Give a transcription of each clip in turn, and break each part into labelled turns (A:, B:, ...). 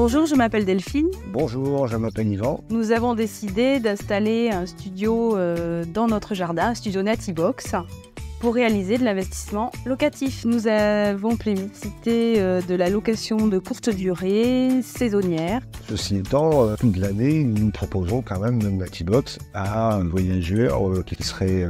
A: Bonjour, je m'appelle Delphine.
B: Bonjour, je m'appelle Yvan.
A: Nous avons décidé d'installer un studio dans notre jardin, un studio Natibox, pour réaliser de l'investissement locatif. Nous avons plébiscité de la location de courte durée, saisonnière.
B: Ceci étant, toute l'année, nous proposons quand même notre Natibox à un voyageur qui serait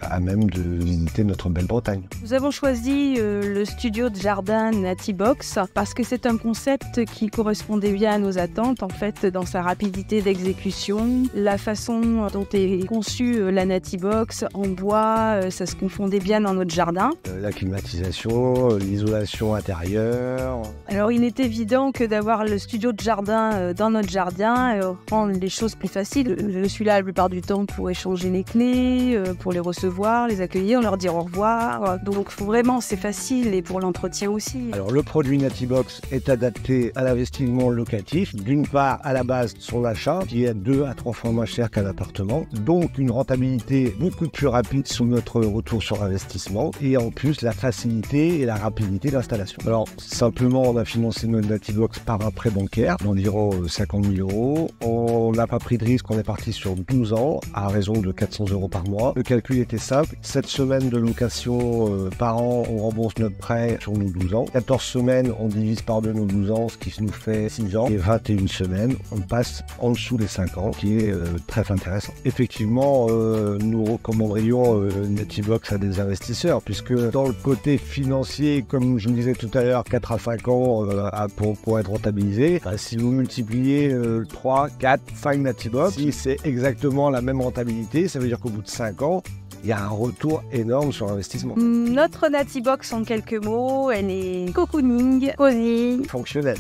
B: à même de visiter notre belle Bretagne.
A: Nous avons choisi le studio de jardin Natibox parce que c'est un concept qui correspondait bien à nos attentes, en fait, dans sa rapidité d'exécution, la façon dont est conçue la Natibox en bois, ça se confondait bien dans notre jardin.
B: La climatisation, l'isolation intérieure.
A: Alors il est évident que d'avoir le studio de jardin dans notre jardin rend les choses plus faciles. Je suis là la plupart du temps pour échanger les clés, pour les recevoir, les accueillir, leur dire au revoir. Donc vraiment c'est facile et pour l'entretien aussi.
B: Alors le produit Natibox est adapté à l'investissement locatif. D'une part à la base son achat qui est 2 à 3 fois moins cher qu'un appartement. Donc une rentabilité beaucoup plus rapide sur notre retour sur investissement et en plus la facilité et la rapidité d'installation. Alors simplement on a financé notre Natibox par un prêt bancaire d'environ 50 000 €. On n'a pas pris de risque, on est parti sur 12 ans à raison de 400 € par mois. Le calcul était simple, 7 semaines de location par an, on rembourse notre prêt sur nos 12 ans. 14 semaines, on divise par 2 nos 12 ans, ce qui nous fait 6 ans. Et 21 semaines, on passe en dessous des 5 ans, qui est très intéressant. Effectivement, nous recommanderions Natibox à des investisseurs, puisque dans le côté financier, comme je vous disais tout à l'heure, 4 à 5 ans pour être rentabilisé, si vous multipliez 3, 4, 5 Natibox, si c'est exactement la même rentabilité, ça veut dire qu'au bout de 5 ans, il y a un retour énorme sur l'investissement.
A: Notre Natibox, en quelques mots, elle est cocooning, cosy,
B: Fonctionnel.